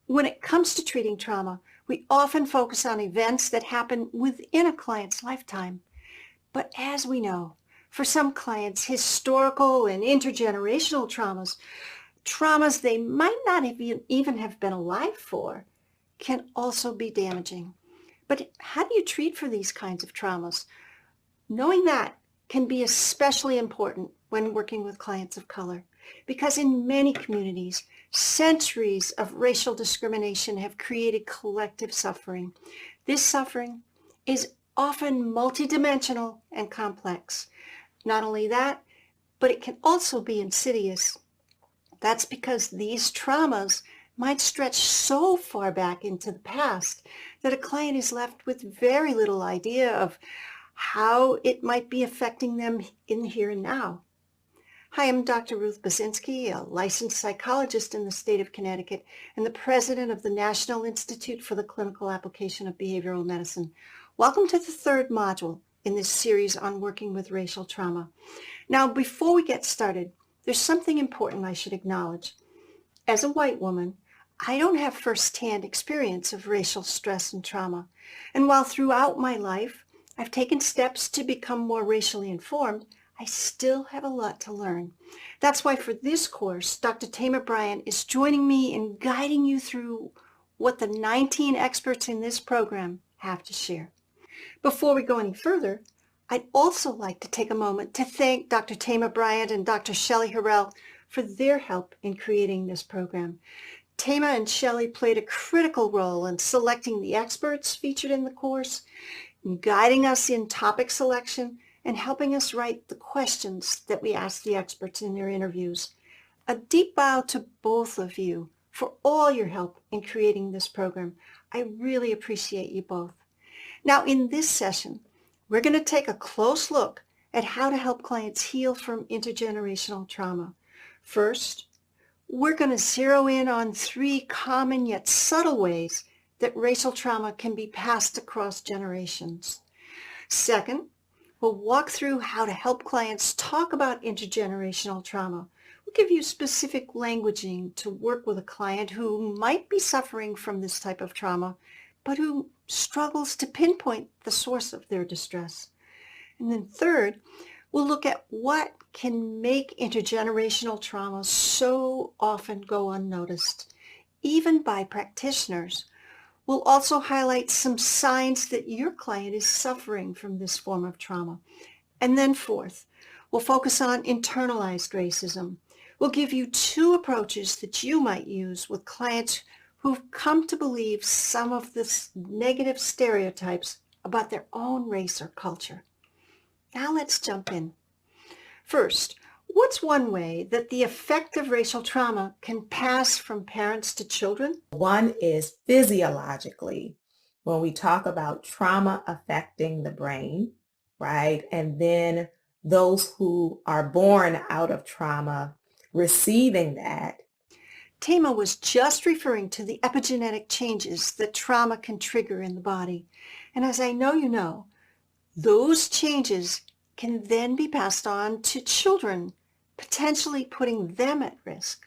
When it comes to treating trauma, we often focus on events that happen within a client's lifetime. But as we know, for some clients, historical and intergenerational traumas they might not even have been alive for, can also be damaging. But how do you treat for these kinds of traumas? Knowing that can be especially important when working with clients of color, because in many communities, centuries of racial discrimination have created collective suffering. This suffering is often multidimensional and complex. Not only that, but it can also be insidious. That's because these traumas might stretch so far back into the past that a client is left with very little idea of how it might be affecting them in here and now. Hi, I'm Dr. Ruth Basinski, a licensed psychologist in the state of Connecticut and the president of the National Institute for the Clinical Application of Behavioral Medicine. Welcome to the third module in this series on working with racial trauma. Now, before we get started, there's something important I should acknowledge. As a white woman, I don't have firsthand experience of racial stress and trauma. And while throughout my life, I've taken steps to become more racially informed, I still have a lot to learn. That's why for this course, Dr. Tamar Bryant is joining me in guiding you through what the 19 experts in this program have to share. Before we go any further, I'd also like to take a moment to thank Dr. Tamar Bryant and Dr. Shelley Harrell for their help in creating this program. Tamar and Shelley played a critical role in selecting the experts featured in the course, in guiding us in topic selection, and helping us write the questions that we ask the experts in their interviews. A deep bow to both of you for all your help in creating this program. I really appreciate you both. Now, in this session, we're going to take a close look at how to help clients heal from intergenerational trauma. First, we're going to zero in on 3 common yet subtle ways that racial trauma can be passed across generations. Second, we'll walk through how to help clients talk about intergenerational trauma. We'll give you specific languaging to work with a client who might be suffering from this type of trauma, but who struggles to pinpoint the source of their distress. And then third, we'll look at what can make intergenerational trauma so often go unnoticed, even by practitioners. We'll also highlight some signs that your client is suffering from this form of trauma. And then fourth, we'll focus on internalized racism. We'll give you 2 approaches that you might use with clients who've come to believe some of the negative stereotypes about their own race or culture. Now let's jump in. First, what's one way that the effect of racial trauma can pass from parents to children? One is physiologically, when we talk about trauma affecting the brain, right? And then those who are born out of trauma receiving that. Tama was just referring to the epigenetic changes that trauma can trigger in the body. And as I know you know, those changes can then be passed on to children, potentially putting them at risk.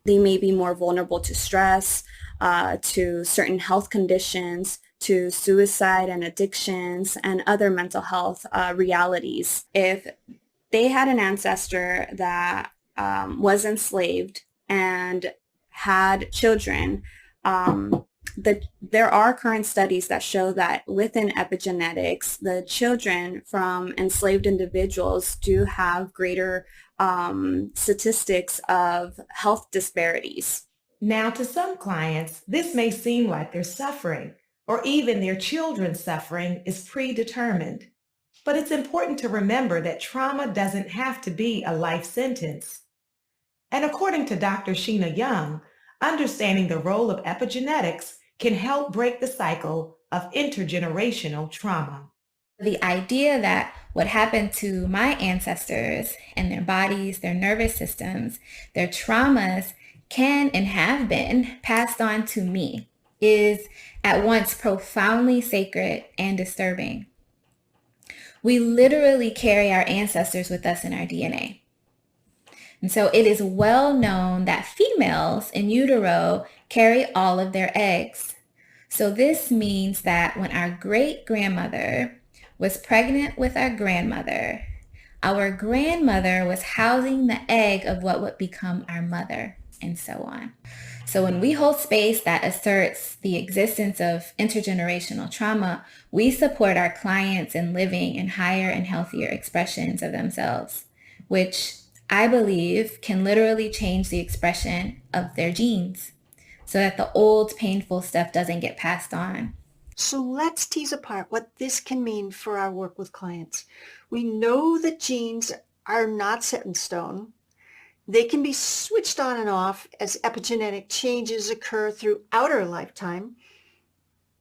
They may be more vulnerable to stress, to certain health conditions, to suicide and addictions, and other mental health realities. If they had an ancestor that was enslaved and had children, there are current studies that show that within epigenetics, the children from enslaved individuals do have greater statistics of health disparities. Now, to some clients, this may seem like their suffering or even their children's suffering is predetermined. But it's important to remember that trauma doesn't have to be a life sentence. And according to Dr. Sheena Young, understanding the role of epigenetics can help break the cycle of intergenerational trauma. The idea that what happened to my ancestors and their bodies, their nervous systems, their traumas can and have been passed on to me is at once profoundly sacred and disturbing. We literally carry our ancestors with us in our DNA. And so it is well known that females in utero carry all of their eggs. So this means that when our great-grandmother was pregnant with our grandmother was housing the egg of what would become our mother, and so on. So when we hold space that asserts the existence of intergenerational trauma, we support our clients in living in higher and healthier expressions of themselves, which I believe can literally change the expression of their genes so that the old painful stuff doesn't get passed on. So let's tease apart what this can mean for our work with clients. We know that genes are not set in stone. They can be switched on and off as epigenetic changes occur throughout our lifetime.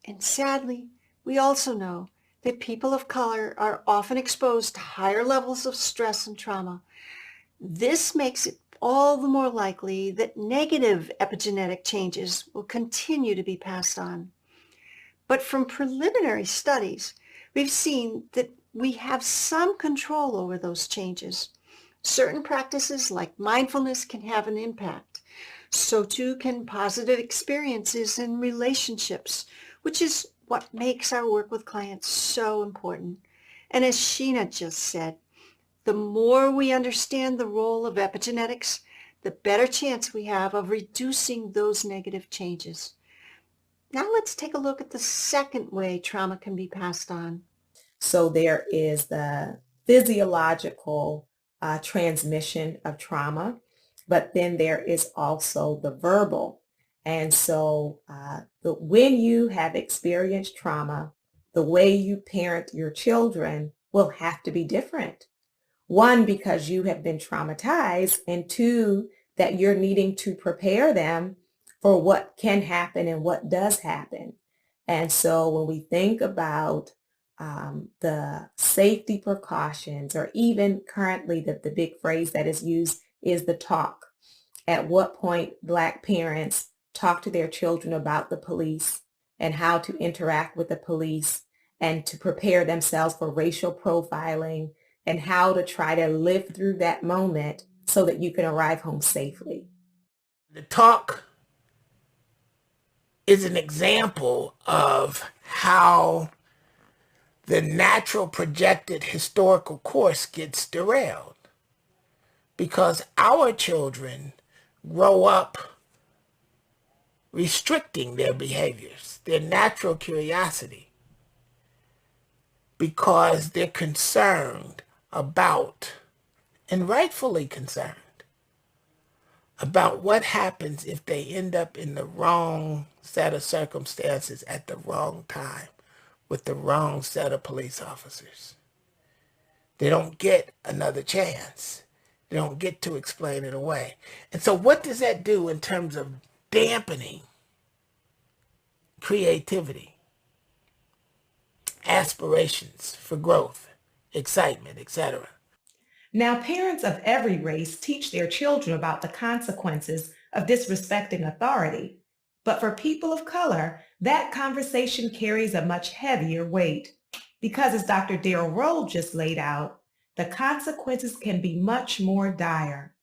And sadly, we also know that people of color are often exposed to higher levels of stress and trauma. This makes it all the more likely that negative epigenetic changes will continue to be passed on. But from preliminary studies, we've seen that we have some control over those changes. Certain practices like mindfulness can have an impact. So too can positive experiences in relationships, which is what makes our work with clients so important. And as Sheena just said, the more we understand the role of epigenetics, the better chance we have of reducing those negative changes. Now let's take a look at the second way trauma can be passed on. So there is the physiological transmission of trauma, but then there is also the verbal. And so when you have experienced trauma, the way you parent your children will have to be different. One, because you have been traumatized, and two, that you're needing to prepare them for what can happen and what does happen. And so when we think about the safety precautions, or even currently the big phrase that is used is the talk. At what point Black parents talk to their children about the police and how to interact with the police and to prepare themselves for racial profiling and how to try to live through that moment so that you can arrive home safely. The talk is an example of how the natural projected historical course gets derailed, because our children grow up restricting their behaviors, their natural curiosity, because they're concerned about, and rightfully concerned, about what happens if they end up in the wrong set of circumstances at the wrong time with the wrong set of police officers. They don't get another chance. They don't get to explain it away. And so what does that do in terms of dampening creativity, aspirations for growth, excitement, etc.? Now, parents of every race teach their children about the consequences of disrespecting authority. But for people of color, that conversation carries a much heavier weight because, as Dr. Darrell Roll just laid out, the consequences can be much more dire.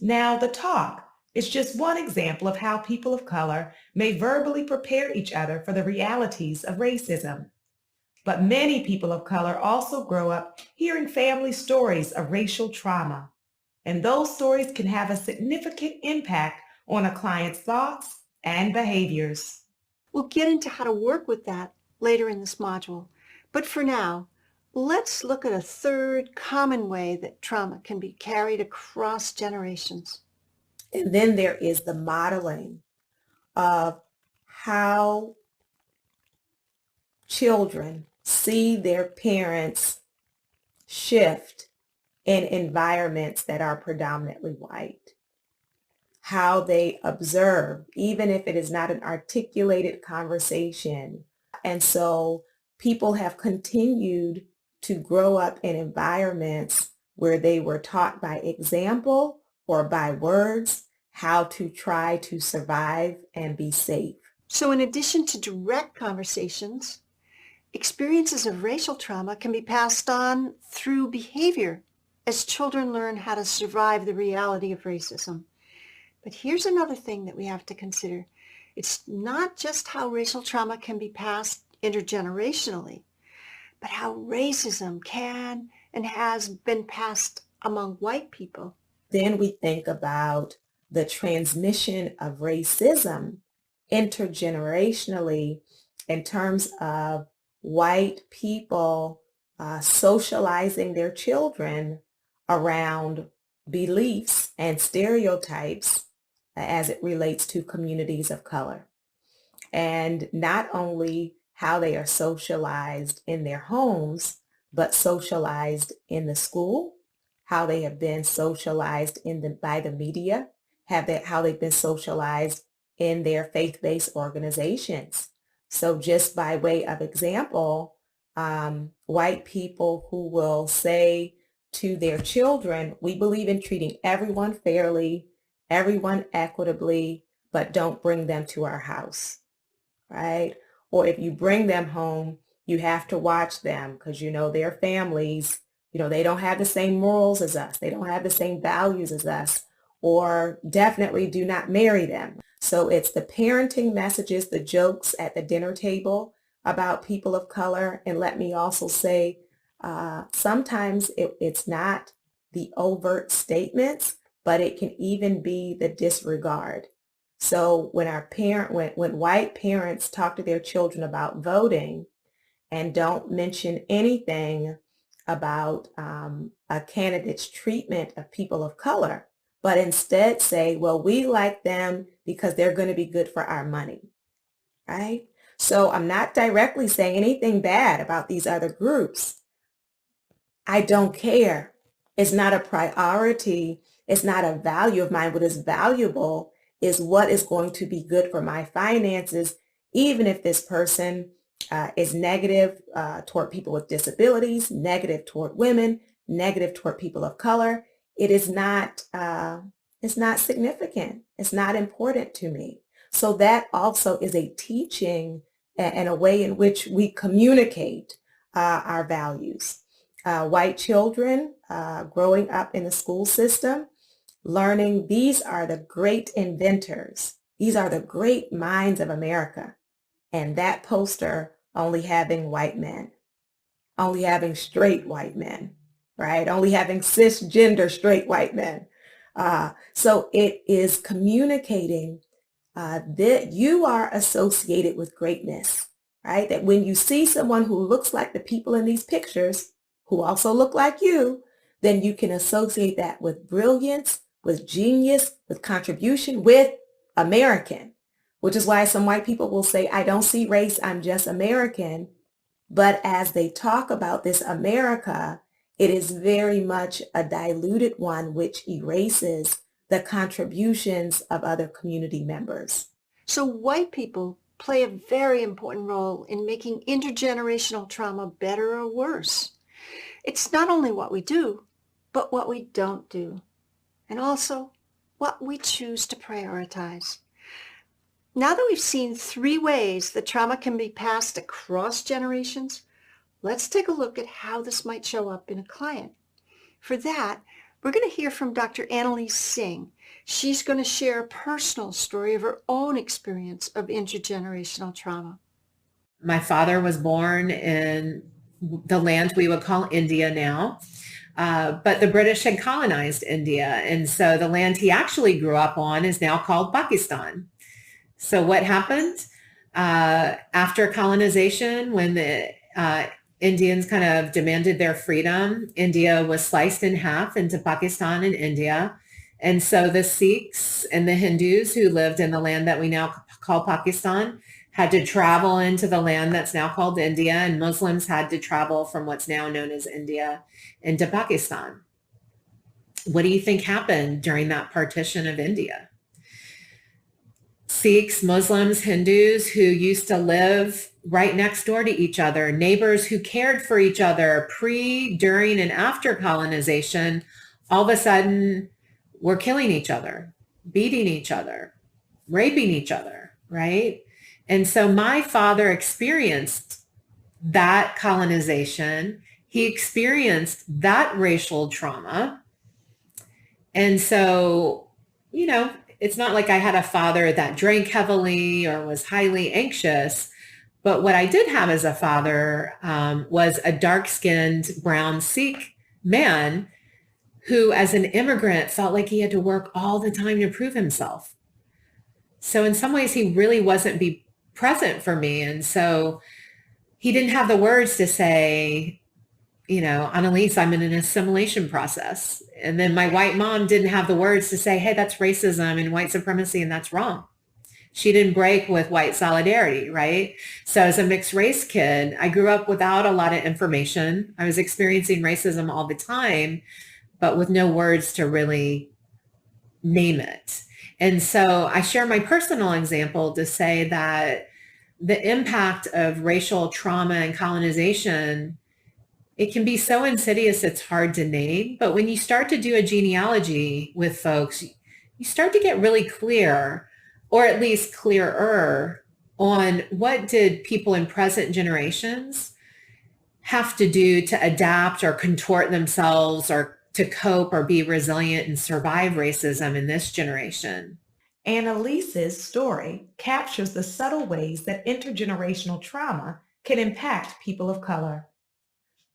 Now, the talk is just one example of how people of color may verbally prepare each other for the realities of racism. But many people of color also grow up hearing family stories of racial trauma, and those stories can have a significant impact on a client's thoughts and behaviors. We'll get into how to work with that later in this module. But for now, let's look at a third common way that trauma can be carried across generations. And then there is the modeling of how children see their parents shift in environments that are predominantly white. How they observe, even if it is not an articulated conversation. And so people have continued to grow up in environments where they were taught by example or by words how to try to survive and be safe. So in addition to direct conversations, experiences of racial trauma can be passed on through behavior as children learn how to survive the reality of racism. But here's another thing that we have to consider. It's not just how racial trauma can be passed intergenerationally, but how racism can and has been passed among white people. Then we think about the transmission of racism intergenerationally in terms of white people socializing their children around beliefs and stereotypes as it relates to communities of color. And not only how they are socialized in their homes, but socialized in the school, how they have been socialized by the media, how they've been socialized in their faith-based organizations. So just by way of example, white people who will say to their children, we believe in treating everyone fairly, everyone equitably, but don't bring them to our house, right? Or if you bring them home, you have to watch them because, their families, they don't have the same morals as us. They don't have the same values as us, or definitely do not marry them. So it's the parenting messages, the jokes at the dinner table about people of color. And let me also say, sometimes it's not the overt statements, but it can even be the disregard. So when when white parents talk to their children about voting and don't mention anything about a candidate's treatment of people of color, but instead say, well, we like them because they're going to be good for our money, right? So I'm not directly saying anything bad about these other groups. I don't care. It's not a priority. It's not a value of mine. What is valuable is what is going to be good for my finances, even if this person is negative toward people with disabilities, negative toward women, negative toward people of color. It is not, it's not significant. It's not important to me. So that also is a teaching and a way in which we communicate our values. White children growing up in the school system, learning these are the great inventors. These are the great minds of America. And that poster only having white men, only having straight white men, right? Only having cisgender straight white men. So it is communicating that you are associated with greatness, right? That when you see someone who looks like the people in these pictures, who also look like you, then you can associate that with brilliance, with genius, with contribution, with American, which is why some white people will say, I don't see race, I'm just American. But as they talk about this America, it is very much a diluted one, which erases the contributions of other community members. So white people play a very important role in making intergenerational trauma better or worse. It's not only what we do, but what we don't do, and also what we choose to prioritize. Now that we've seen 3 ways that trauma can be passed across generations, let's take a look at how this might show up in a client. For that, we're going to hear from Dr. Annalise Singh. She's going to share a personal story of her own experience of intergenerational trauma. My father was born in the land we would call India now, but the British had colonized India. And so the land he actually grew up on is now called Pakistan. So what happened after colonization, when the Indians kind of demanded their freedom, India was sliced in half into Pakistan and India. And so the Sikhs and the Hindus who lived in the land that we now call Pakistan had to travel into the land that's now called India, and Muslims had to travel from what's now known as India into Pakistan. What do you think happened during that partition of India? Sikhs, Muslims, Hindus who used to live right next door to each other, neighbors who cared for each other pre, during, and after colonization, all of a sudden were killing each other, beating each other, raping each other, right? And so my father experienced that colonization. He experienced that racial trauma. And so, it's not like I had a father that drank heavily or was highly anxious, but what I did have as a father was a dark-skinned brown Sikh man who, as an immigrant, felt like he had to work all the time to prove himself. So in some ways, he really wasn't be present for me. And so he didn't have the words to say, Annalise, I'm in an assimilation process. And then my white mom didn't have the words to say, hey, that's racism and white supremacy, and that's wrong. She didn't break with white solidarity, right? So as a mixed race kid, I grew up without a lot of information. I was experiencing racism all the time, but with no words to really name it. And so I share my personal example to say that the impact of racial trauma and colonization, it can be so insidious it's hard to name. But when you start to do a genealogy with folks, you start to get really clear, or at least clearer, on what did people in present generations have to do to adapt or contort themselves or to cope or be resilient and survive racism in this generation. Annalise's story captures the subtle ways that intergenerational trauma can impact people of color.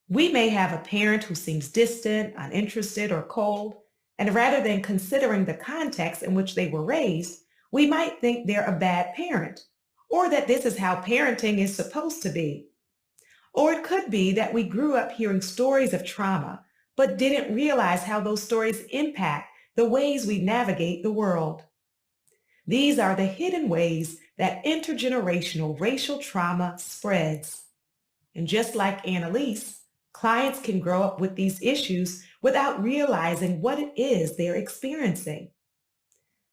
We may have a parent who seems distant, uninterested, or cold, and rather than considering the context in which they were raised, we might think they're a bad parent, or that this is how parenting is supposed to be. Or it could be that we grew up hearing stories of trauma, but didn't realize how those stories impact the ways we navigate the world. These are the hidden ways that intergenerational racial trauma spreads. And just like Annalise, clients can grow up with these issues without realizing what it is they're experiencing.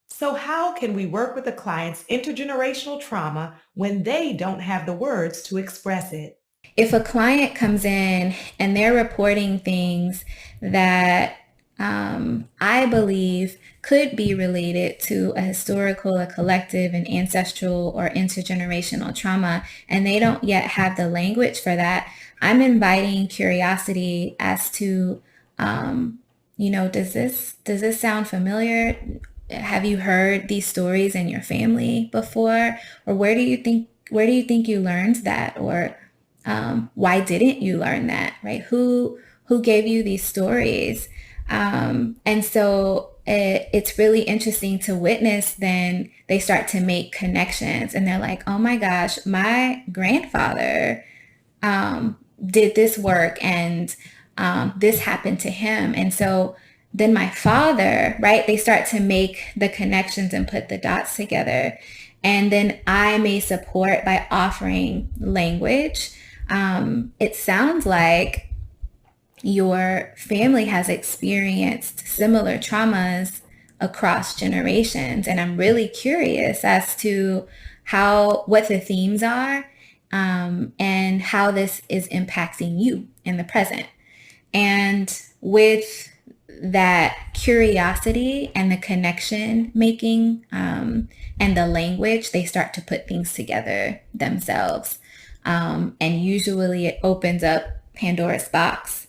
So how can we work with a client's intergenerational trauma when they don't have the words to express it? If a client comes in and they're reporting things that I believe could be related to a historical, a collective, an ancestral, or intergenerational trauma, and they don't yet have the language for that, I'm inviting curiosity as to, does this sound familiar? Have you heard these stories in your family before? Or where do you think you learned that? Or why didn't you learn that, right? Who gave you these stories? And so it's really interesting to witness. Then they start to make connections and they're like, oh my gosh, my grandfather did this work and this happened to him. And so then my father, right, they start to make the connections and put the dots together. And then I may support by offering language. It sounds like your family has experienced similar traumas across generations. And I'm really curious as to what the themes are, and how this is impacting you in the present. And with that curiosity and the connection making and the language, they start to put things together themselves. And usually it opens up Pandora's box,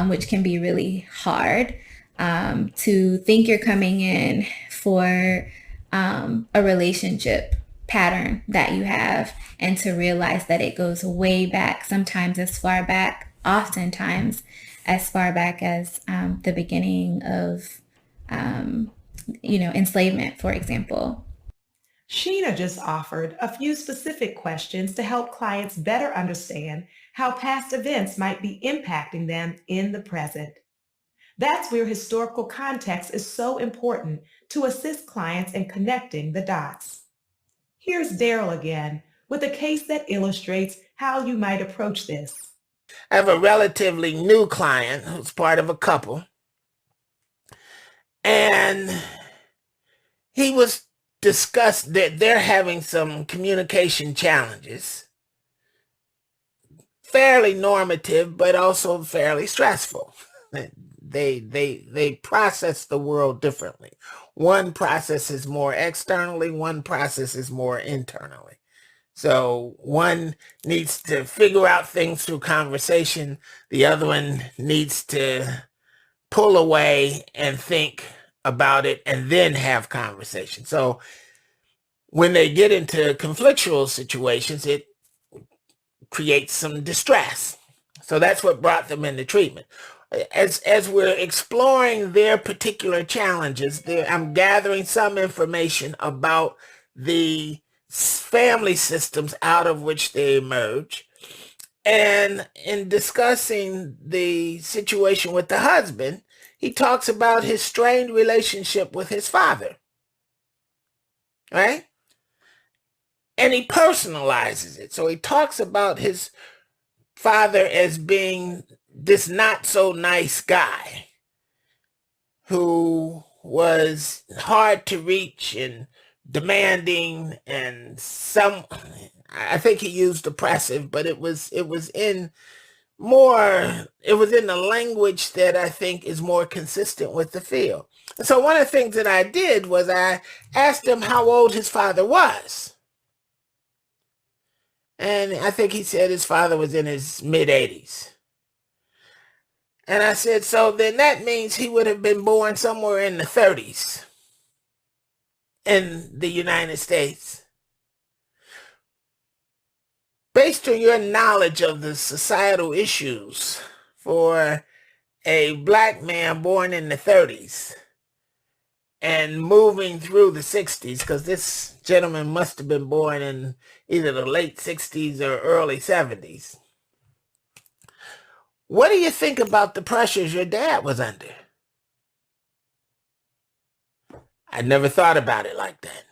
which can be really hard to think you're coming in for a relationship pattern that you have, and to realize that it goes way back, sometimes as far back, oftentimes as far back as the beginning of, enslavement, for example. Sheena just offered a few specific questions to help clients better understand how past events might be impacting them in the present. That's where historical context is so important to assist clients in connecting the dots. Here's Daryl again with a case that illustrates how you might approach this. I have a relatively new client who's part of a couple, and he was discussed that they're having some communication challenges, fairly normative, but also fairly stressful. They process the world differently. One processes more externally, one processes more internally. So one needs to figure out things through conversation. The other one needs to pull away and think about it and then have conversation. So when they get into conflictual situations, it creates some distress. So that's what brought them into treatment. As we're exploring their particular challenges, I'm gathering some information about the family systems out of which they emerge. And in discussing the situation with the husband, he talks about his strained relationship with his father, right? And he personalizes it. So he talks about his father as being this not so nice guy who was hard to reach and demanding, and I think he used oppressive, but it was in the language that I think is more consistent with the field. And so one of the things that I did was I asked him how old his father was. And I think he said his father was in his mid-80s. And I said, so then that means he would have been born somewhere in the 30s in the United States. Based on your knowledge of the societal issues for a black man born in the 30s and moving through the 60s, because this gentleman must have been born in either the late 60s or early 70s. What do you think about the pressures your dad was under? I never thought about it like that.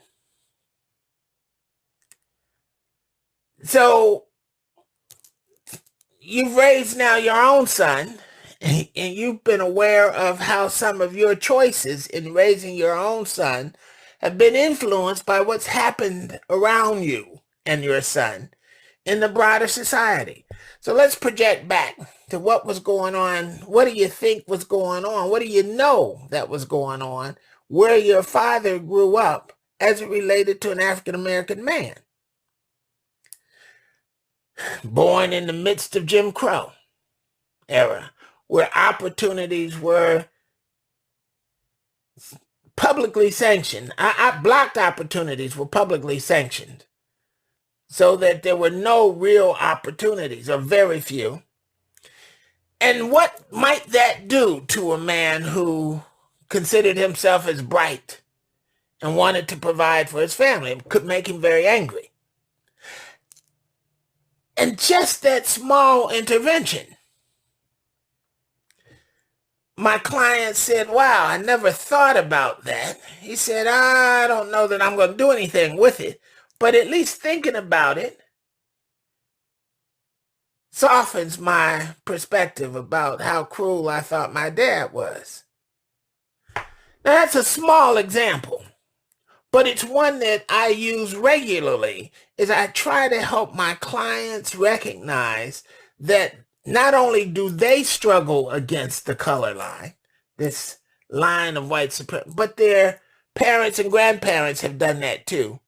So you've raised now your own son, and you've been aware of how some of your choices in raising your own son have been influenced by what's happened around you and your son in the broader society. So let's project back to what was going on. What do you think was going on? What do you know that was going on where your father grew up as it related to an African-American man? Born in the midst of Jim Crow era, where opportunities were publicly sanctioned. Blocked opportunities were publicly sanctioned, so that there were no real opportunities, or very few. And what might that do to a man who considered himself as bright and wanted to provide for his family? It could make him very angry. And just that small intervention, my client said, wow, I never thought about that. He said, I don't know that I'm going to do anything with it, but at least thinking about it softens my perspective about how cruel I thought my dad was. Now, that's a small example, but it's one that I use regularly as I try to help my clients recognize that not only do they struggle against the color line, this line of white supremacy, but their parents and grandparents have done that too.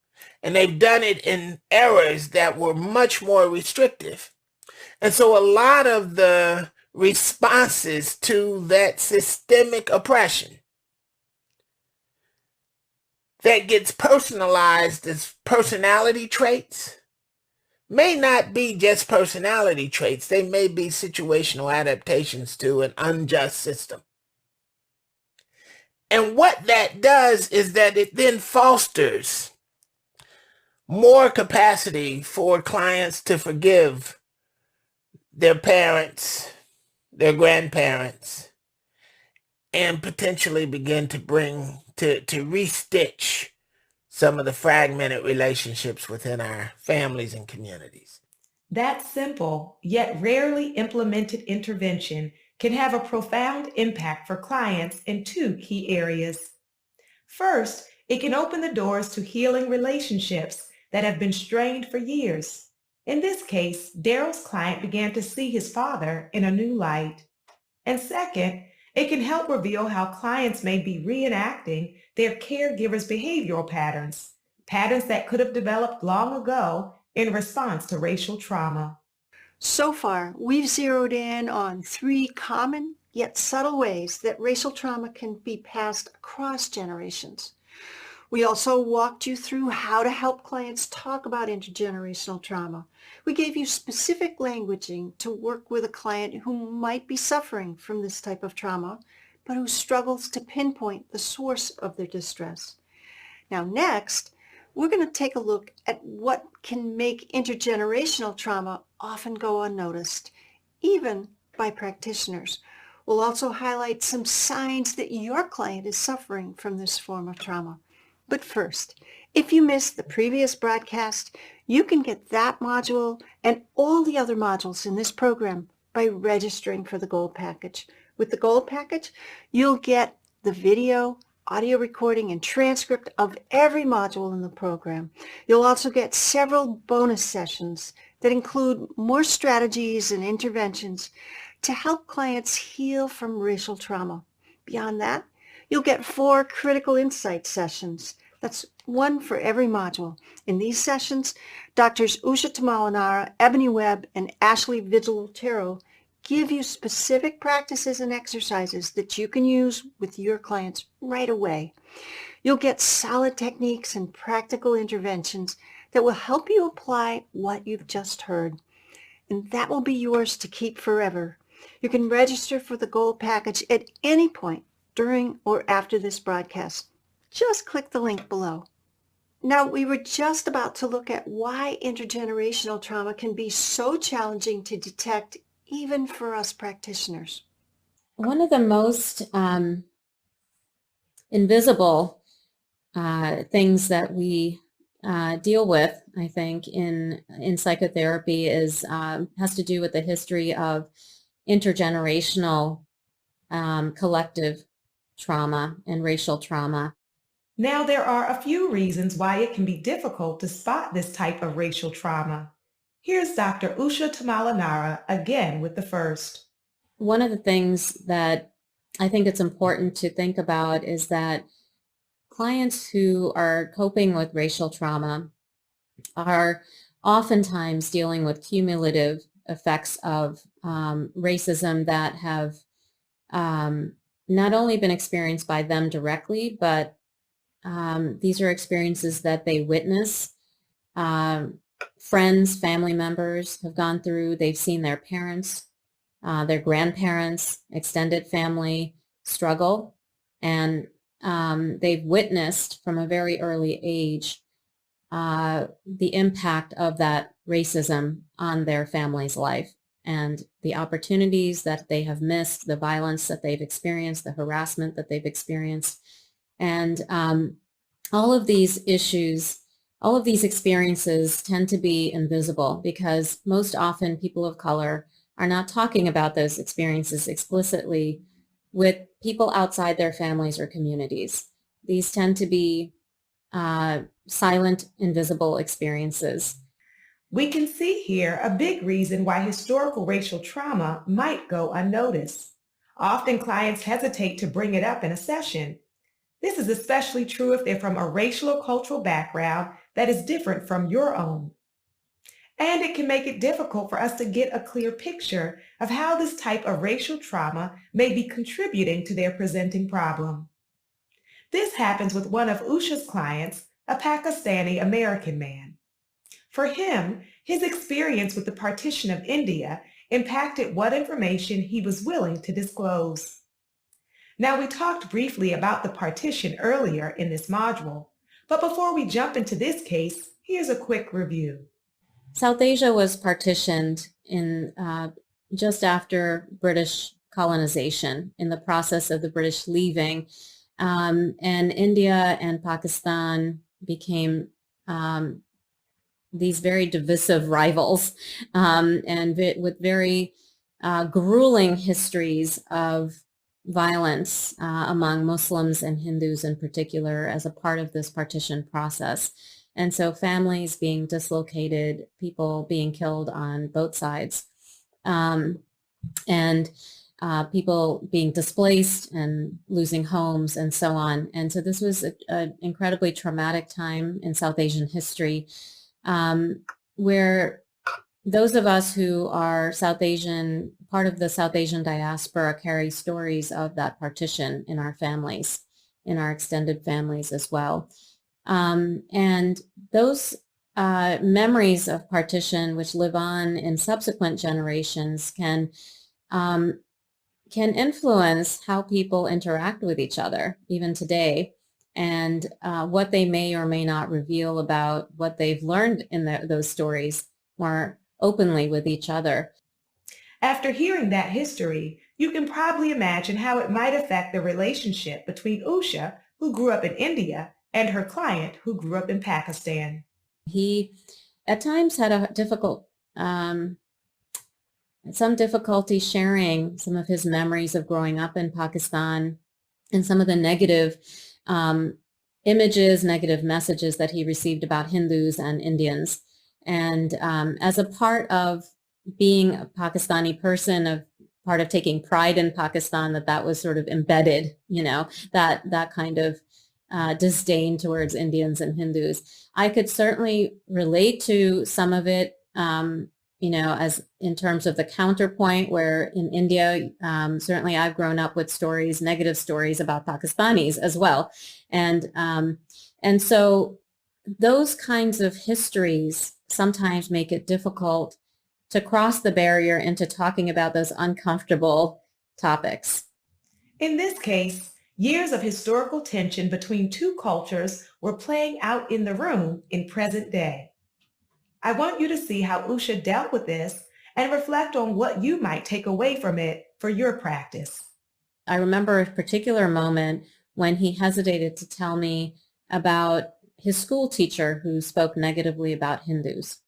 And they've done it in eras that were much more restrictive. And so a lot of the responses to that systemic oppression that gets personalized as personality traits may not be just personality traits. They may be situational adaptations to an unjust system. And what that does is that it then fosters more capacity for clients to forgive their parents, their grandparents, and potentially begin to restitch some of the fragmented relationships within our families and communities. That simple, yet rarely implemented intervention can have a profound impact for clients in two key areas. First, it can open the doors to healing relationships that have been strained for years. In this case, Daryl's client began to see his father in a new light. And second, it can help reveal how clients may be reenacting their caregivers' behavioral patterns that could have developed long ago in response to racial trauma. So far, we've zeroed in on 3 common yet subtle ways that racial trauma can be passed across generations. We also walked you through how to help clients talk about intergenerational trauma. We gave you specific languaging to work with a client who might be suffering from this type of trauma, but who struggles to pinpoint the source of their distress. Now next, we're going to take a look at what can make intergenerational trauma often go unnoticed, even by practitioners. We'll also highlight some signs that your client is suffering from this form of trauma. But first, if you missed the previous broadcast, you can get that module and all the other modules in this program by registering for the Gold Package. With the Gold Package, you'll get the video, audio recording, and transcript of every module in the program. You'll also get several bonus sessions that include more strategies and interventions to help clients heal from racial trauma. Beyond that, you'll get 4 critical insight sessions. That's 1 for every module. In these sessions, Drs. Usha Tamalanara, Ebony Webb, and Ashley Vigil-Otero give you specific practices and exercises that you can use with your clients right away. You'll get solid techniques and practical interventions that will help you apply what you've just heard. And that will be yours to keep forever. You can register for the Gold Package at any point during or after this broadcast. Just click the link below. Now, we were just about to look at why intergenerational trauma can be so challenging to detect even for us practitioners. One of the most invisible things that we deal with, I think, in psychotherapy is has to do with the history of intergenerational collective trauma and racial trauma. Now, there are a few reasons why it can be difficult to spot this type of racial trauma. Here's Dr. Usha Tamalanara again with the first. One of the things that I think it's important to think about is that clients who are coping with racial trauma are oftentimes dealing with cumulative effects of racism that have not only been experienced by them directly, but these are experiences that they witness. Friends, family members have gone through. They've seen their parents, their grandparents, extended family struggle, and they've witnessed from a very early age the impact of that racism on their family's life and the opportunities that they have missed, the violence that they've experienced, the harassment that they've experienced. And all of these issues, all of these experiences tend to be invisible because most often people of color are not talking about those experiences explicitly with people outside their families or communities. These tend to be silent, invisible experiences. We can see here a big reason why historical racial trauma might go unnoticed. Often clients hesitate to bring it up in a session. This is especially true if they're from a racial or cultural background that is different from your own. And it can make it difficult for us to get a clear picture of how this type of racial trauma may be contributing to their presenting problem. This happens with one of Usha's clients, a Pakistani American man. For him, his experience with the partition of India impacted what information he was willing to disclose. Now, we talked briefly about the partition earlier in this module, but before we jump into this case, here's a quick review. South Asia was partitioned in just after British colonization, in the process of the British leaving, and India and Pakistan became these very divisive rivals, and with very grueling histories of violence among Muslims and Hindus in particular as a part of this partition process. And so families being dislocated, people being killed on both sides, and people being displaced and losing homes and so on. And so this was an incredibly traumatic time in South Asian history, where those of us who are South Asian, part of the South Asian diaspora, carry stories of that partition in our families, in our extended families as well. And those memories of partition, which live on in subsequent generations, can influence how people interact with each other, even today, and what they may or may not reveal about what they've learned in those stories more openly with each other. After hearing that history, you can probably imagine how it might affect the relationship between Usha, who grew up in India, and her client, who grew up in Pakistan. He at times had a some difficulty sharing some of his memories of growing up in Pakistan and some of the negative images, negative messages that he received about Hindus and Indians. And as a part of being a Pakistani person, part of taking pride in Pakistan, that was sort of embedded, that kind of disdain towards Indians and Hindus. I could certainly relate to some of it, as in terms of the counterpoint, where in India, certainly I've grown up with negative stories about Pakistanis as well. And so those kinds of histories sometimes make it difficult to cross the barrier into talking about those uncomfortable topics. In this case, years of historical tension between two cultures were playing out in the room in present day. I want you to see how Usha dealt with this and reflect on what you might take away from it for your practice. I remember a particular moment when he hesitated to tell me about his school teacher who spoke negatively about Hindus.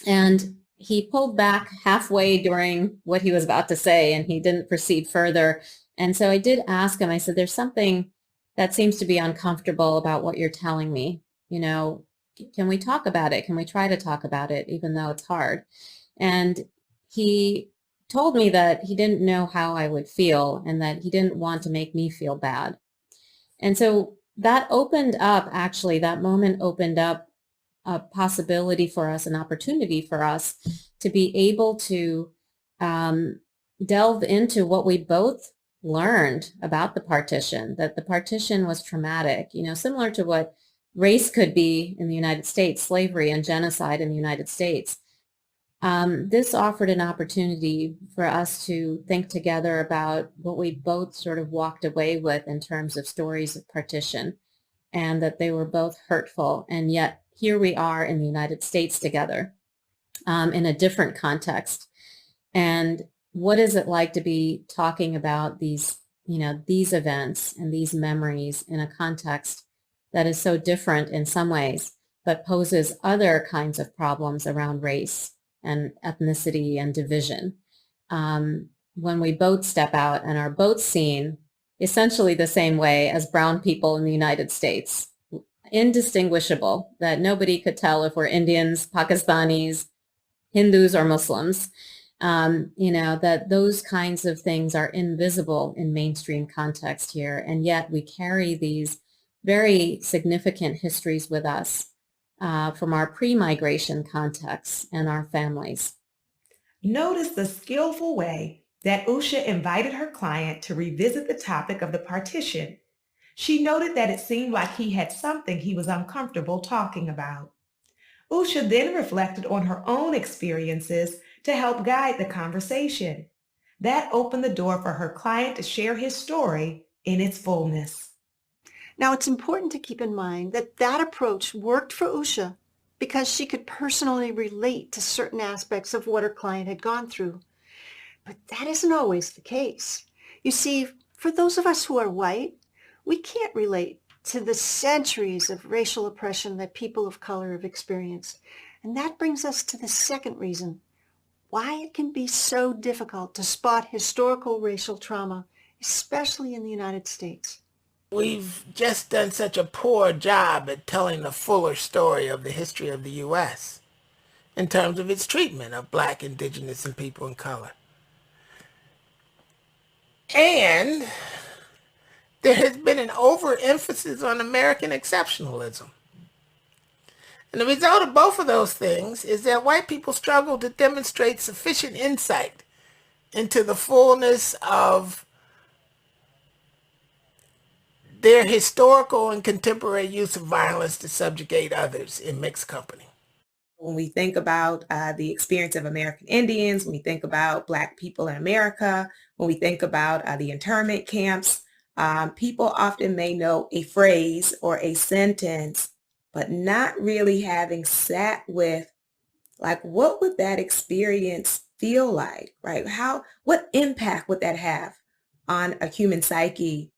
And he pulled back halfway during what he was about to say, and he didn't proceed further. And so I did ask him, I said, there's something that seems to be uncomfortable about what you're telling me. Can we talk about it? Can we try to talk about it, even though it's hard? And he told me that he didn't know how I would feel and that he didn't want to make me feel bad. And so that moment opened up a possibility for us, an opportunity for us to be able to delve into what we both learned about the partition, that the partition was traumatic, similar to what race could be in the United States, slavery and genocide in the United States. This offered an opportunity for us to think together about what we both sort of walked away with in terms of stories of partition, and that they were both hurtful. And yet here we are in the United States together in a different context. And what is it like to be talking about these events and these memories in a context that is so different in some ways, but poses other kinds of problems around race and ethnicity and division? When we both step out and are both seen essentially the same way as brown people in the United States, indistinguishable, that nobody could tell if we're Indians, Pakistanis, Hindus, or Muslims. That those kinds of things are invisible in mainstream context here. And yet we carry these very significant histories with us from our pre-migration contexts and our families. Notice the skillful way that Usha invited her client to revisit the topic of the partition. She noted that it seemed like he had something he was uncomfortable talking about. Usha then reflected on her own experiences to help guide the conversation. That opened the door for her client to share his story in its fullness. Now, it's important to keep in mind that that approach worked for Usha because she could personally relate to certain aspects of what her client had gone through. But that isn't always the case. You see, for those of us who are white, we can't relate to the centuries of racial oppression that people of color have experienced. And that brings us to the second reason why it can be so difficult to spot historical racial trauma, especially in the United States. We've just done such a poor job at telling a fuller story of the history of the U.S. in terms of its treatment of Black, Indigenous, and people of color. And there has been an overemphasis on American exceptionalism. And the result of both of those things is that white people struggle to demonstrate sufficient insight into the fullness of their historical and contemporary use of violence to subjugate others in mixed company. When we think about the experience of American Indians, when we think about Black people in America, when we think about the internment camps, people often may know a phrase or a sentence, but not really having sat with, like, what would that experience feel like, right? What impact would that have on a human psyche,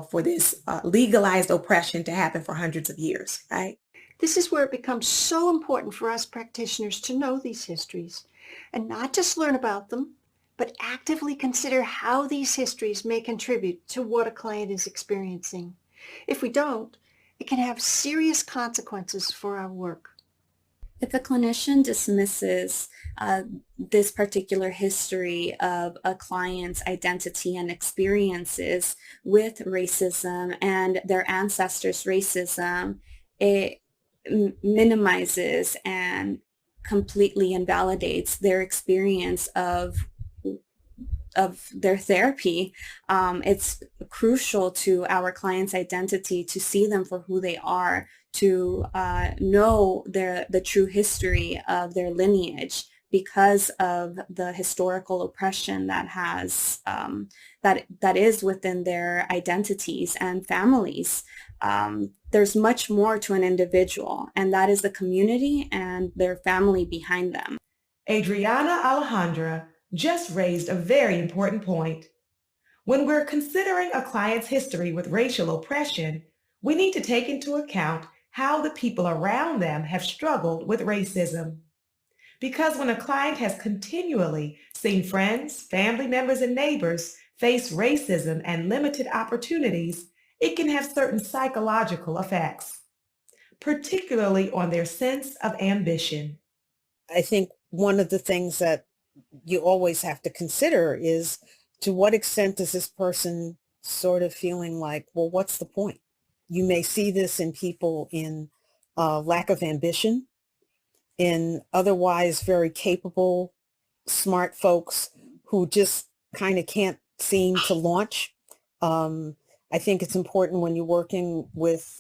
for this legalized oppression to happen for hundreds of years, right? This is where it becomes so important for us practitioners to know these histories and not just learn about them, but actively consider how these histories may contribute to what a client is experiencing. If we don't, it can have serious consequences for our work. If a clinician dismisses this particular history of a client's identity and experiences with racism and their ancestors' racism, it minimizes and completely invalidates their experience of their therapy. It's crucial to our client's identity to see them for who they are, to know the true history of their lineage because of the historical oppression that has that is within their identities and families. There's much more to an individual, and that is the community and their family behind them. Adriana Alejandra just raised a very important point. When we're considering a client's history with racial oppression, we need to take into account how the people around them have struggled with racism. Because when a client has continually seen friends, family members, and neighbors face racism and limited opportunities, it can have certain psychological effects, particularly on their sense of ambition. I think one of the things that you always have to consider is, to what extent is this person sort of feeling like, well, what's the point? You may see this in people in lack of ambition, in otherwise very capable, smart folks who just kind of can't seem to launch. I think it's important when you're working with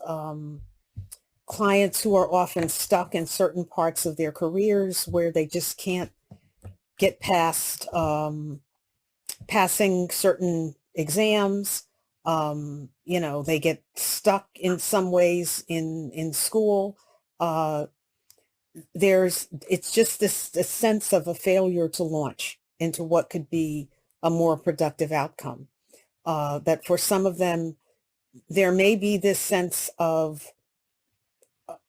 clients who are often stuck in certain parts of their careers where they just can't get past passing certain exams. They get stuck in some ways in school. It's just this sense of a failure to launch into what could be a more productive outcome. That for some of them, there may be this sense of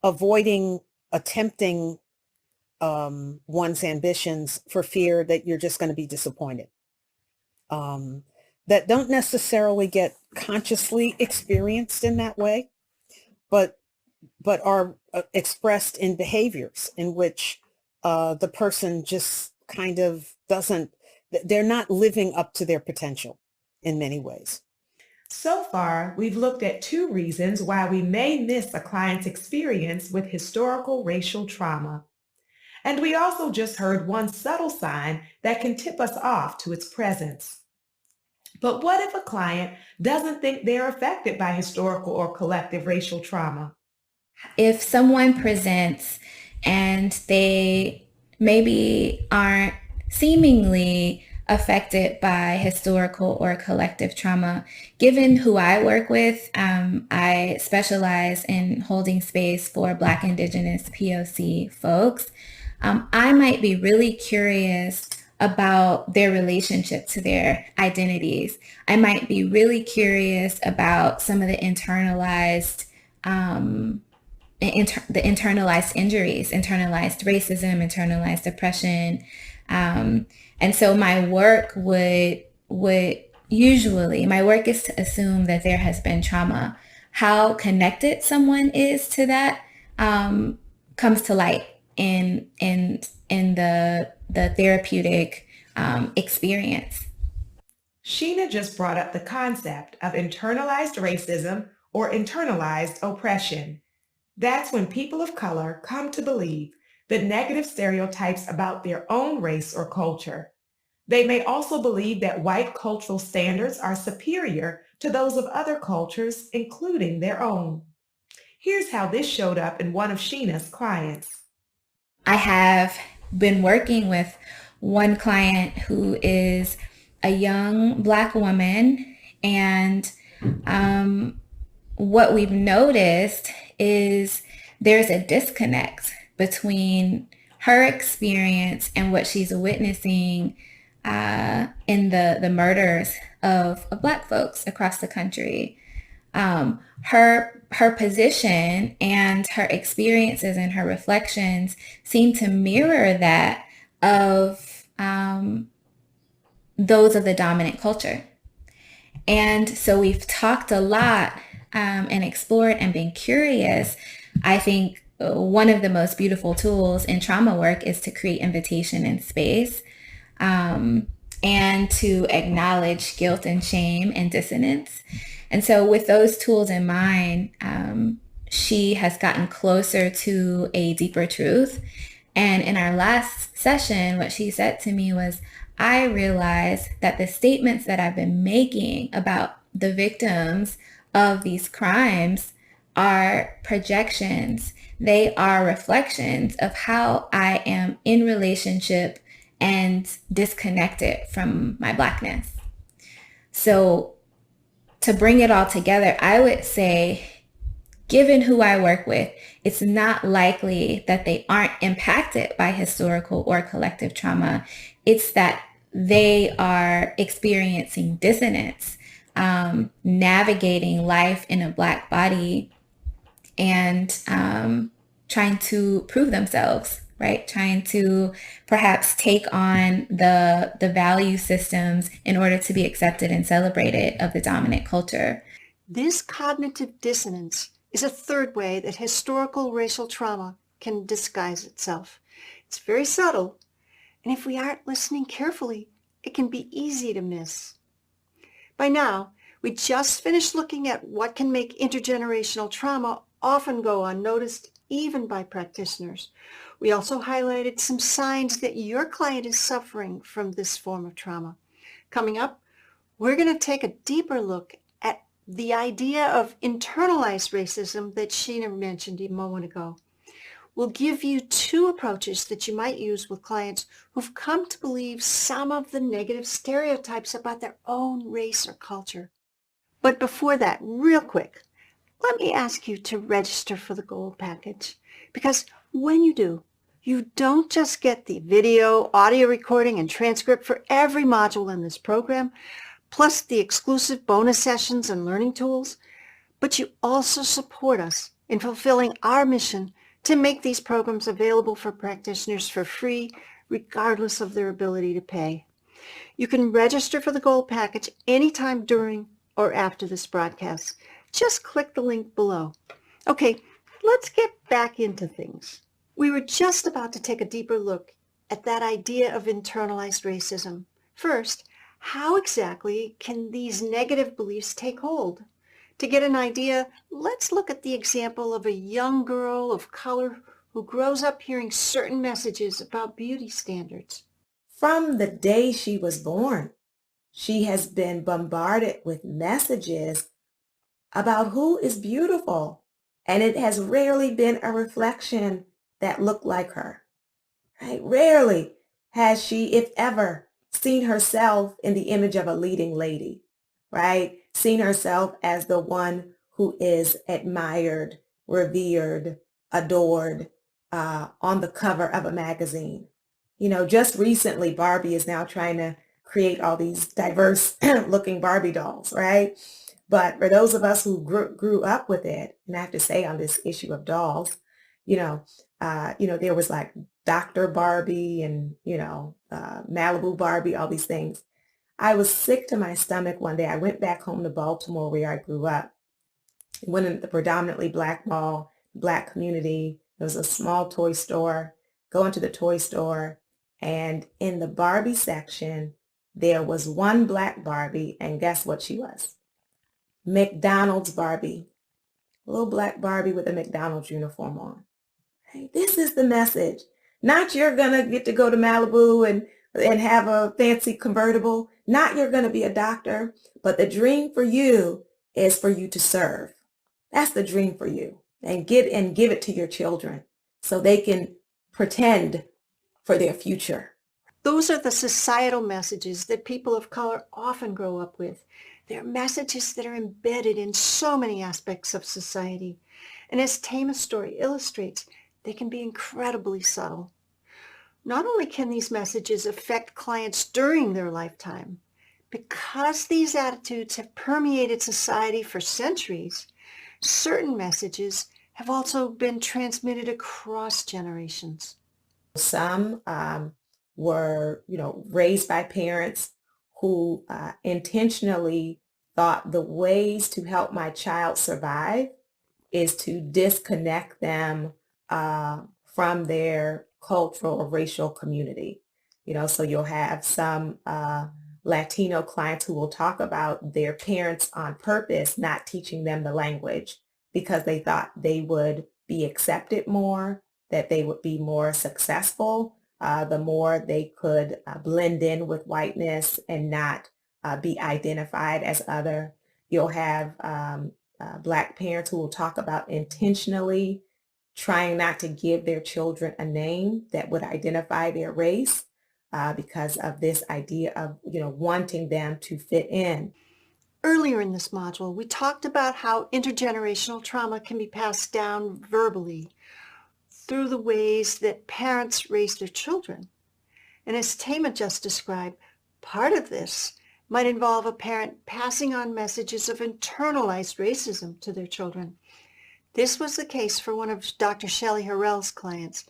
avoiding attempting one's ambitions for fear that you're just going to be disappointed. That don't necessarily get consciously experienced in that way, but are expressed in behaviors in which the person just kind of they're not living up to their potential in many ways. So far, we've looked at 2 reasons why we may miss a client's experience with historical racial trauma. And we also just heard one subtle sign that can tip us off to its presence. But what if a client doesn't think they're affected by historical or collective racial trauma? If someone presents and they maybe aren't seemingly affected by historical or collective trauma, given who I work with, I specialize in holding space for Black, Indigenous, POC folks. I might be really curious about their relationship to their identities. I might be really curious about some of the internalized injuries, internalized racism, internalized oppression. And so my work my work is to assume that there has been trauma. How connected someone is to that comes to light in the therapeutic experience. Sheena just brought up the concept of internalized racism or internalized oppression. That's when people of color come to believe the negative stereotypes about their own race or culture. They may also believe that white cultural standards are superior to those of other cultures, including their own. Here's how this showed up in one of Sheena's clients. I have been working with one client who is a young Black woman, and what we've noticed is there's a disconnect between her experience and what she's witnessing in the murders of Black folks across the country. Her position and her experiences and her reflections seem to mirror that of those of the dominant culture. And so we've talked a lot and explored and been curious. I think one of the most beautiful tools in trauma work is to create invitation and space and to acknowledge guilt and shame and dissonance. And so with those tools in mind, she has gotten closer to a deeper truth. And in our last session, what she said to me was, I realized that the statements that I've been making about the victims of these crimes are projections. They are reflections of how I am in relationship and disconnected from my Blackness. So to bring it all together, I would say, given who I work with, it's not likely that they aren't impacted by historical or collective trauma. It's that they are experiencing dissonance, navigating life in a Black body and trying to prove themselves, right? Trying to perhaps take on the value systems in order to be accepted and celebrated of the dominant culture. This cognitive dissonance is a third way that historical racial trauma can disguise itself. It's very subtle, and if we aren't listening carefully, it can be easy to miss. By now, we just finished looking at what can make intergenerational trauma often go unnoticed, even by practitioners. We also highlighted some signs that your client is suffering from this form of trauma. Coming up, we're going to take a deeper look at the idea of internalized racism that Sheena mentioned a moment ago. We'll give you 2 approaches that you might use with clients who've come to believe some of the negative stereotypes about their own race or culture. But before that, real quick, let me ask you to register for the Gold Package, because when you do, you don't just get the video, audio recording, and transcript for every module in this program, plus the exclusive bonus sessions and learning tools, but you also support us in fulfilling our mission to make these programs available for practitioners for free, regardless of their ability to pay. You can register for the Gold Package anytime during or after this broadcast. Just click the link below. Okay, let's get back into things. We were just about to take a deeper look at that idea of internalized racism. First, how exactly can these negative beliefs take hold? To get an idea, let's look at the example of a young girl of color who grows up hearing certain messages about beauty standards. From the day she was born, she has been bombarded with messages about who is beautiful, and it has rarely been a reflection that looked like her. Right? Rarely has she, if ever, seen herself in the image of a leading lady, right? Seen herself as the one who is admired, revered, adored on the cover of a magazine. You know, just recently, Barbie is now trying to create all these diverse looking Barbie dolls, right? But for those of us who grew up with it, and I have to say on this issue of dolls, there was like Dr. Barbie and, Malibu Barbie, all these things. I was sick to my stomach one day. I went back home to Baltimore where I grew up. Went in the predominantly Black mall, Black community. There was a small toy store. Go into the toy store, and in the Barbie section, there was one Black Barbie, and guess what she was? McDonald's Barbie. A little Black Barbie with a McDonald's uniform on. Hey, this is the message. Not you're going to get to go to Malibu and have a fancy convertible. Not you're going to be a doctor. But the dream for you is for you to serve. That's the dream for you. And give it to your children so they can pretend for their future. Those are the societal messages that people of color often grow up with. They're messages that are embedded in so many aspects of society. And as Tama's story illustrates, they can be incredibly subtle. Not only can these messages affect clients during their lifetime, because these attitudes have permeated society for centuries, certain messages have also been transmitted across generations. Some were, raised by parents who intentionally thought the ways to help my child survive is to disconnect them from their cultural or racial community. So you'll have some Latino clients who will talk about their parents on purpose not teaching them the language because they thought they would be accepted more, that they would be more successful, the more they could blend in with whiteness and not be identified as other. You'll have Black parents who will talk about intentionally trying not to give their children a name that would identify their race because of this idea of, wanting them to fit in. Earlier in this module, we talked about how intergenerational trauma can be passed down verbally through the ways that parents raise their children. And as Tama just described, part of this might involve a parent passing on messages of internalized racism to their children. This was the case for one of Dr. Shelley Harrell's clients.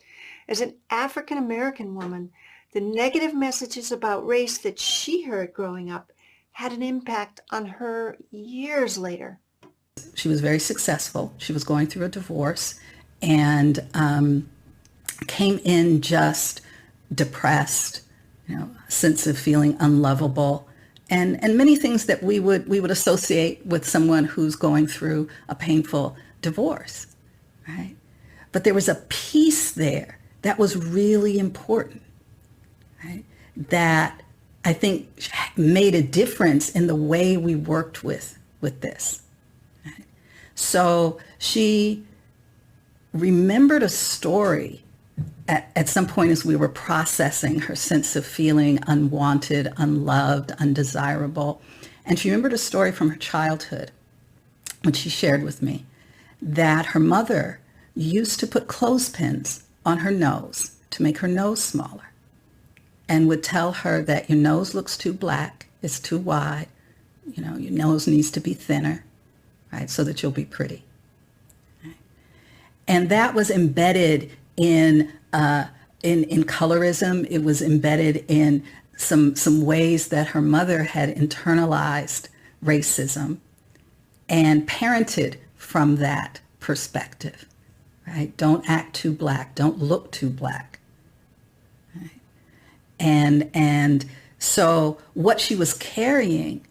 As an African-American woman, the negative messages about race that she heard growing up had an impact on her years later. She was very successful. She was going through a divorce and came in just depressed, a sense of feeling unlovable, and many things that we would associate with someone who's going through a painful divorce, right? But there was a piece there that was really important, right? That I think made a difference in the way we worked with this. Right? So she remembered a story at some point as we were processing her sense of feeling unwanted, unloved, undesirable. And she remembered a story from her childhood, which she shared with me, that her mother used to put clothespins on her nose to make her nose smaller and would tell her that your nose looks too black, it's too wide, your nose needs to be thinner, right, so that you'll be pretty. Right? And that was embedded in colorism. It was embedded in some ways that her mother had internalized racism and parented from that perspective, right? Don't act too black. Don't look too black. Right? And so what she was carrying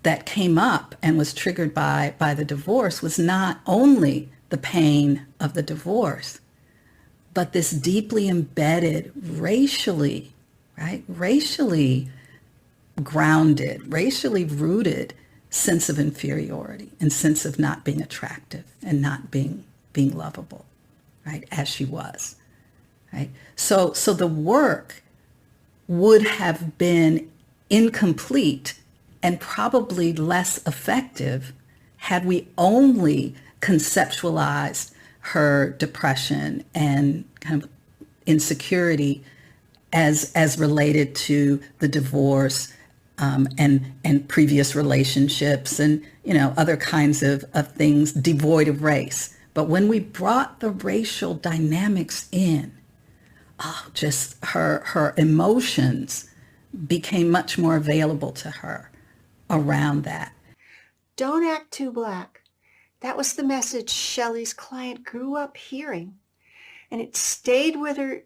that came up and was triggered by the divorce was not only the pain of the divorce, but this deeply embedded racially, right? Racially grounded, racially rooted sense of inferiority and sense of not being attractive and not being lovable, right? As she was, right? So the work would have been incomplete and probably less effective had we only conceptualized her depression and kind of insecurity as related to the divorce, and previous relationships and, other kinds of things devoid of race. But when we brought the racial dynamics in, just her emotions became much more available to her around that. Don't act too black. That was the message Shelley's client grew up hearing, and it stayed with her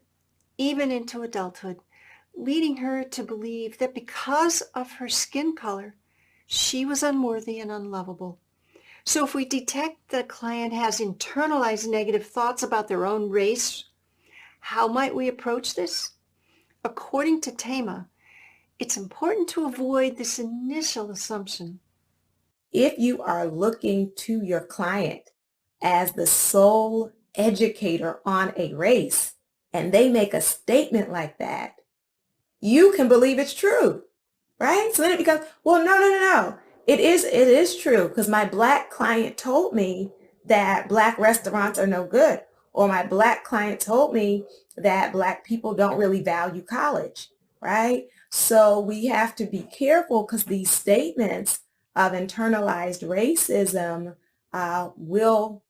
even into adulthood, leading her to believe that because of her skin color, she was unworthy and unlovable. So if we detect that a client has internalized negative thoughts about their own race, how might we approach this? According to Tama, it's important to avoid this initial assumption. If you are looking to your client as the sole educator on a race and they make a statement like that, you can believe it's true, right? So then it becomes, well, no. It is true because my black client told me that black restaurants are no good, or my black client told me that black people don't really value college, right? So we have to be careful because these statements of internalized racism will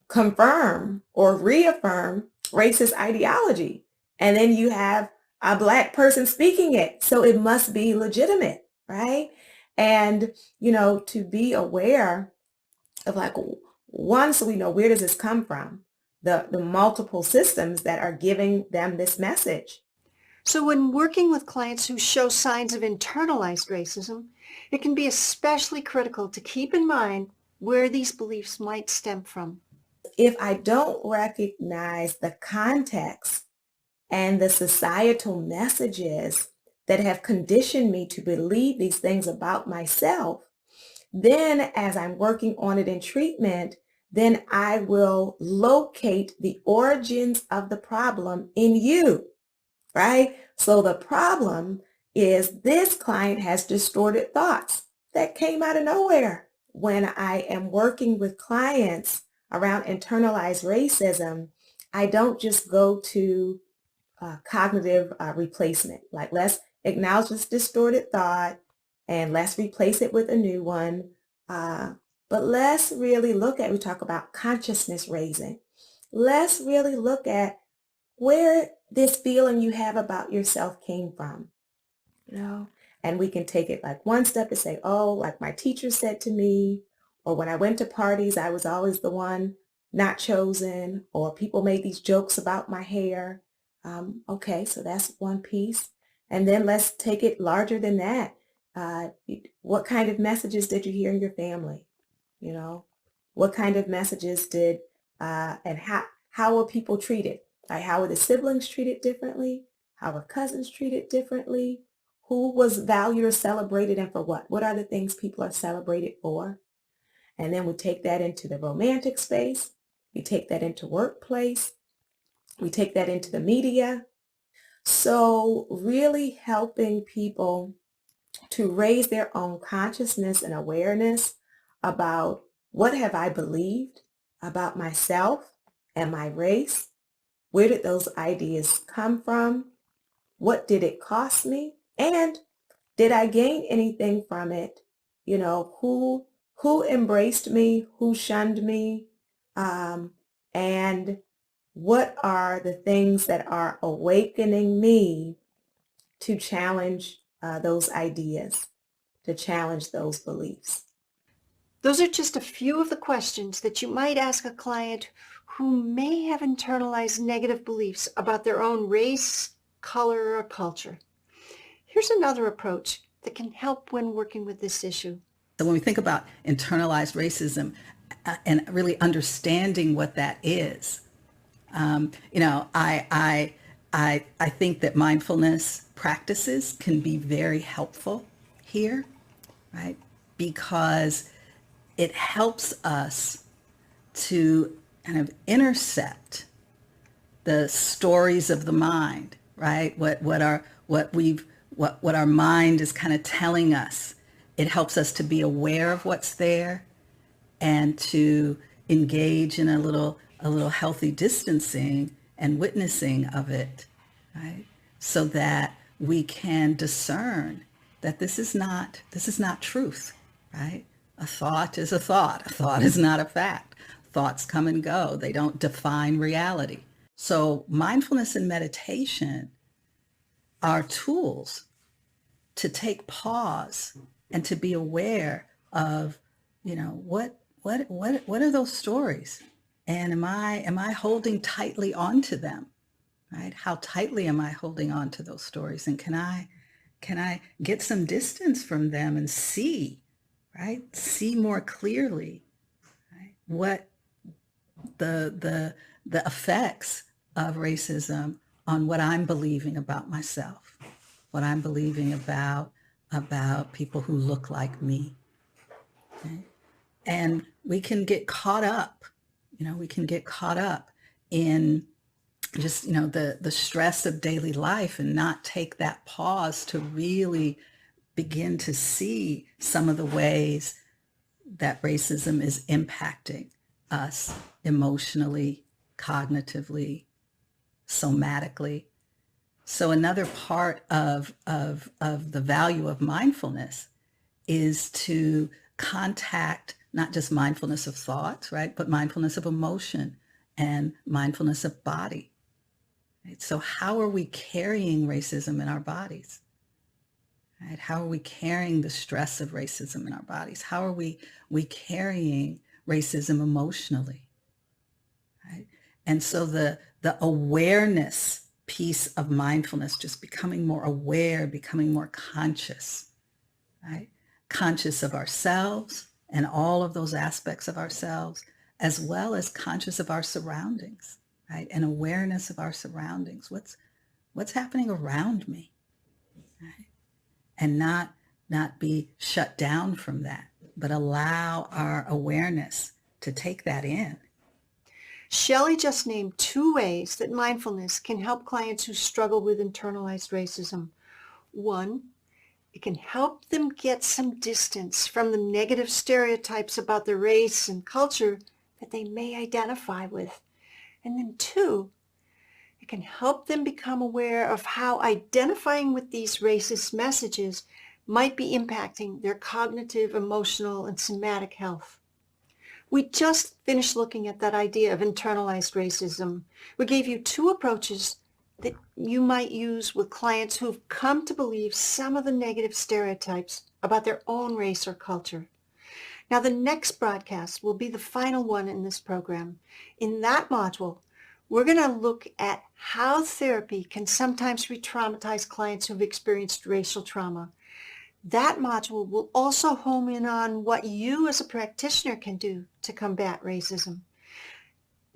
confirm or reaffirm racist ideology. And then you have a black person speaking it. So it must be legitimate, right? And, to be aware of like, one, so we know where does this come from? The multiple systems that are giving them this message. So when working with clients who show signs of internalized racism, it can be especially critical to keep in mind where these beliefs might stem from. If I don't recognize the context and the societal messages that have conditioned me to believe these things about myself, then as I'm working on it in treatment, then I will locate the origins of the problem in you, right? So the problem is this client has distorted thoughts that came out of nowhere. When I am working with clients around internalized racism, I don't just go to cognitive replacement. Like, let's acknowledge this distorted thought and let's replace it with a new one. But let's really look at, we talk about consciousness raising. Let's really look at where this feeling you have about yourself came from, and we can take it like one step to say, oh, like my teacher said to me, or when I went to parties, I was always the one not chosen, or people made these jokes about my hair. Okay, so that's one piece. And then let's take it larger than that. What kind of messages did you hear in your family? What kind of messages did, and how were people treated? Like, how were the siblings treated differently? How were cousins treated differently? Who was valued or celebrated and for what? What are the things people are celebrated for? And then we take that into the romantic space. We take that into workplace. We take that into the media. So really helping people to raise their own consciousness and awareness about what have I believed about myself and my race? Where did those ideas come from? What did it cost me? And did I gain anything from it? Who embraced me? Who shunned me? And what are the things that are awakening me to challenge those ideas, to challenge those beliefs? Those are just a few of the questions that you might ask a client who may have internalized negative beliefs about their own race color, or culture. Here's another approach that can help when working with this issue. So when we think about internalized racism and really understanding what that is, I think that mindfulness practices can be very helpful here, right? Because it helps us to kind of intercept the stories of the mind, right? What our mind is kind of telling us. It helps us to be aware of what's there and to engage in a little healthy distancing and witnessing of it, right? So that we can discern that this is not truth, right? A thought is a thought. A thought is not a fact. Thoughts come and go. They don't define reality. So mindfulness and meditation are tools to take pause and to be aware of, what are those stories? And am I holding tightly onto them, right? How tightly am I holding on to those stories? And can I get some distance from them and see, right? See more clearly, right? What the effects of racism on what I'm believing about myself, what I'm believing about people who look like me. Okay? And we can get caught up, in just, the stress of daily life and not take that pause to really begin to see some of the ways that racism is impacting us emotionally, cognitively, somatically. So another part of the value of mindfulness is to contact not just mindfulness of thoughts, right, but mindfulness of emotion and mindfulness of body. Right? So how are we carrying racism in our bodies? Right? How are we carrying the stress of racism in our bodies? How are we carrying racism emotionally? Right? And so the awareness piece of mindfulness, just becoming more aware, becoming more conscious, right? Conscious of ourselves and all of those aspects of ourselves, as well as conscious of our surroundings, right? And awareness of our surroundings. What's happening around me, right? And not be shut down from that, but allow our awareness to take that in. Shelley just named 2 ways that mindfulness can help clients who struggle with internalized racism. 1, it can help them get some distance from the negative stereotypes about their race and culture that they may identify with. And then 2, it can help them become aware of how identifying with these racist messages might be impacting their cognitive, emotional, and somatic health. We just finished looking at that idea of internalized racism. We gave you 2 approaches that you might use with clients who've come to believe some of the negative stereotypes about their own race or culture. Now, the next broadcast will be the final one in this program. In that module, we're going to look at how therapy can sometimes re-traumatize clients who've experienced racial trauma. That module will also home in on what you as a practitioner can do to combat racism.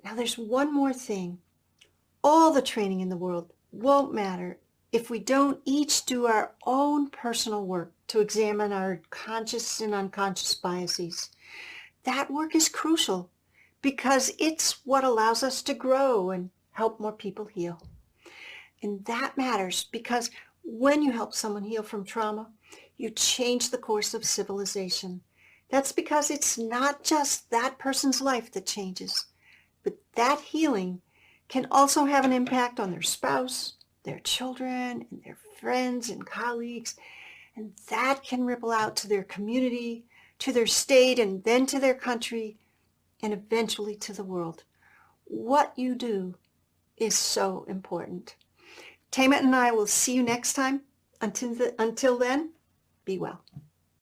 Now, there's one more thing. All the training in the world won't matter if we don't each do our own personal work to examine our conscious and unconscious biases. That work is crucial because it's what allows us to grow and help more people heal. And that matters because when you help someone heal from trauma, you change the course of civilization. That's because it's not just that person's life that changes, but that healing can also have an impact on their spouse, their children, and their friends and colleagues. And that can ripple out to their community, to their state, and then to their country, and eventually to the world. What you do is so important. Tamat and I will see you next time. Until then, be well.